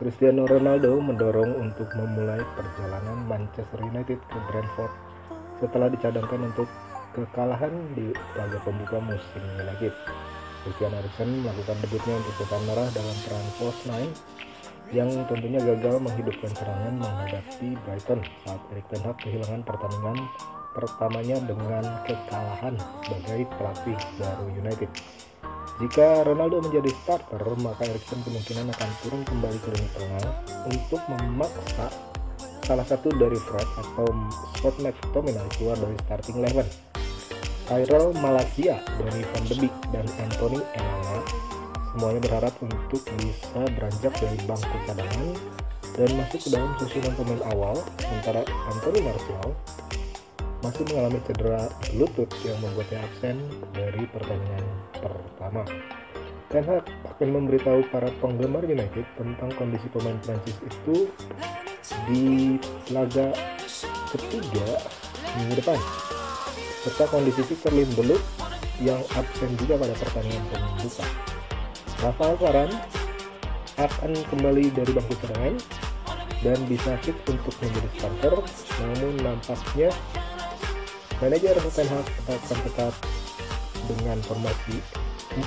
Cristiano Ronaldo mendorong untuk memulai perjalanan Manchester United ke Brentford setelah dicadangkan untuk kekalahan di laga pembuka musim United. Christian Eriksen melakukan debutnya untuk Setan Merah dalam peran false nine yang tentunya gagal menghidupkan serangan menghadapi Brighton saat Erik ten Hag kehilangan pertandingan pertamanya dengan kekalahan sebagai pelatih baru United. Jika Ronaldo menjadi starter, maka Eriksen kemungkinan akan turun kembali ke lini tengah untuk memaksa salah satu dari Fred atau Scott McTominay keluar dari starting 11. Tyrell Malacia, Donny van de Beek, dan Anthony Elanga semuanya berharap untuk bisa beranjak dari bangku cadangan dan masuk ke dalam susunan pemain awal, sementara Anthony Martial masih mengalami cedera lutut yang membuatnya absen dari pertandingan pertama. Ten Hag akan memberitahu para penggemar United tentang kondisi pemain Prancis itu di laga ketiga minggu depan, serta kondisi Victor Lindelof yang absen juga pada pertandingan pembuka. Rafael Varane akan kembali dari bangku cadangan dan bisa fit untuk menjadi starter, namun nampaknya manajer Ten Hag akan tetap dengan formasi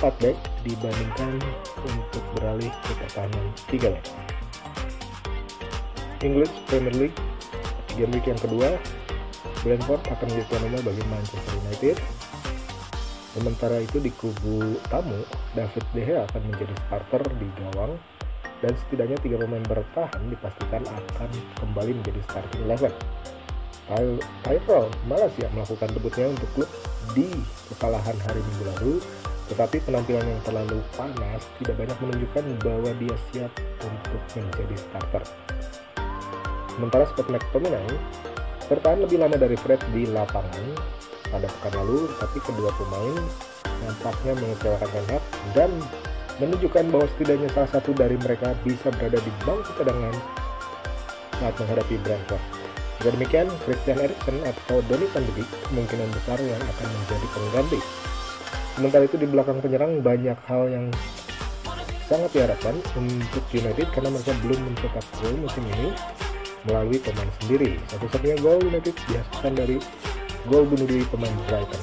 4 back dibandingkan untuk beralih ke pertahanan 3 back. English Premier League game week yang kedua, Brentford akan menjadi tuan rumah bagi Manchester United. Sementara itu di kubu tamu, David De Gea akan menjadi starter di gawang dan setidaknya 3 pemain bertahan dipastikan akan kembali menjadi starting 11. Tyrell Malacia melakukan debutnya untuk klub di kekalahan hari Minggu lalu, tetapi penampilan yang terlalu panas tidak banyak menunjukkan bahwa dia siap untuk menjadi starter. Sementara Scott McTominay bertahan lebih lama dari Fred di lapangan pada pekan lalu, tapi kedua pemain nampaknya mengecewakan Ten Hag dan menunjukkan bahwa setidaknya salah satu dari mereka bisa berada di bangku cadangan saat menghadapi Brentford. Jika demikian, Christian Eriksen atau Donny van de Beek kemungkinan besar yang akan menjadi pengganti. Sementara itu di belakang penyerang banyak hal yang sangat diharapkan untuk United karena mereka belum mencetak gol musim ini melalui pemain sendiri. Satu-satunya gol United dihasilkan dari gol bunuh diri pemain Brighton.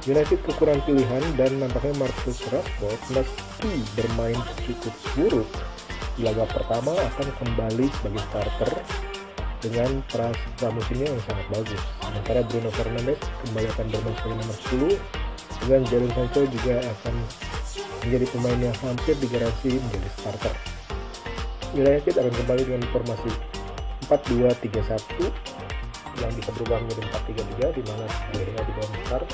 United kekurangan pilihan dan nampaknya Marcus Rashford meski bermain cukup buruk di laga pertama akan kembali sebagai starter dengan pramusimnya yang sangat bagus. Sementara Bruno Fernandes kembali akan bermain sebagai nomor 10 dan Jadon Sancho juga akan menjadi pemain yang hampir digaransi menjadi starter. United akan kembali dengan formasi 4-2-3-1 yang bisa berubah menjadi 4-3-3 di mana De Gea di bawah start,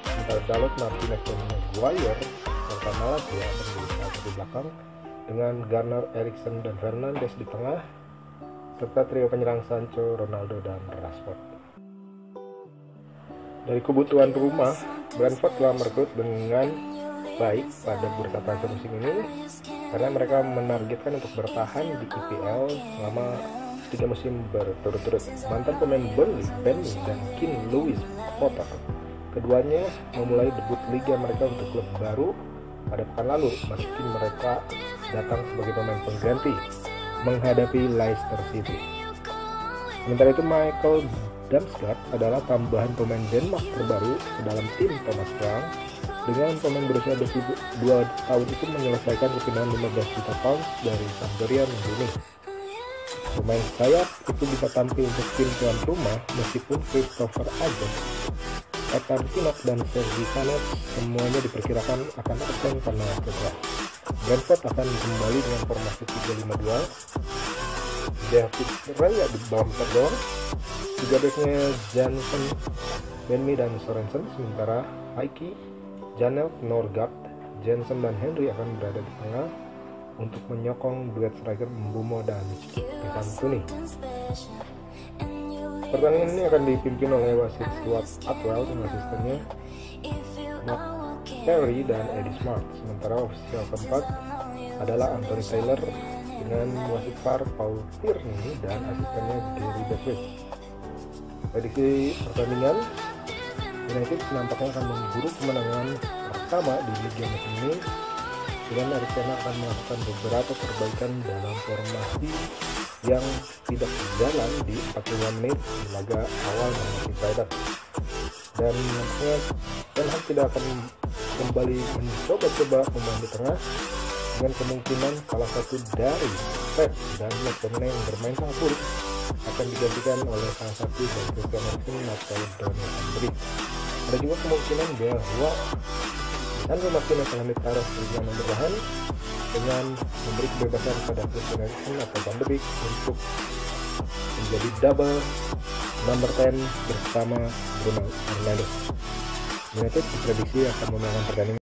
sementara Dalot, Martinez, dan Maguire serta Malacia akan menjadi satu di belakang dengan Garner, Eriksen, dan Fernandes di tengah, serta trio penyerang Sancho, Ronaldo, dan Rashford. Dari kubu tuan rumah, Brentford telah merekrut dengan baik pada bursa transfer musim ini karena mereka menargetkan untuk bertahan di IPL selama 3 musim berturut-turut. Mantan pemain Burnley, Benny, dan Keane Lewis Potter, keduanya memulai debut liga mereka untuk klub baru pada pekan lalu, meski mereka datang sebagai pemain pengganti menghadapi Leicester City. Sementara itu Michael Damsgaard adalah tambahan pemain Denmark terbaru ke dalam tim Thomas Frank. Dengan pemain berusia 22 tahun itu menyelesaikan kepindahan 15 juta pounds dari Sampdoria minggu ini. Pemain sayap itu bisa tampil untuk tim tuan rumah meskipun Christopher Ajax, Ethan Pinnock, dan Sergi Canós semuanya diperkirakan akan absen karena cedera. Brentford akan kembali dengan formasi 3-5-2. David Raya di bawah gawang, 3 backnya Jansen, Benmi, dan Sorensen, sementara Aiki, Janelt, Norgard, Jensen, dan Henry akan berada di tengah untuk menyokong duet striker Mbeumo dan Ivan Toney. Pertandingan ini akan dipimpin oleh wasit Stuart Atwell dan asistennya Matt Perry dan Eddie Smart. Sementara ofisial keempat adalah Anthony Taylor dengan wasit VAR Paul Tierney dan asistennya Gary Beckwith. Prediksi pertandingan, United nampaknya akan memburu kemenangan pertama di liga musim ini dengan Arizona akan melakukan beberapa perbaikan dalam formasi yang tidak berjalan di 45 menit di laga awal menghadapi Titans. Dan nampaknya Ten Hag tidak akan kembali mencoba-coba pemain di tengah, dengan kemungkinan salah satu dari Fred dan McTominay yang bermain sangat buruk akan digantikan oleh salah satu dari Christian Eriksen atau Donny van de Beek. Ada juga kemungkinan bahwa Sandro Martinez akan ditaruh sebagai nomor bertahan dengan memberi kebebasan pada Christian Eriksen atau Van de Beek untuk menjadi double number 10 bersama Bruno Fernandes. United diprediksi akan memenangkan pertandingan.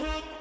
Hey.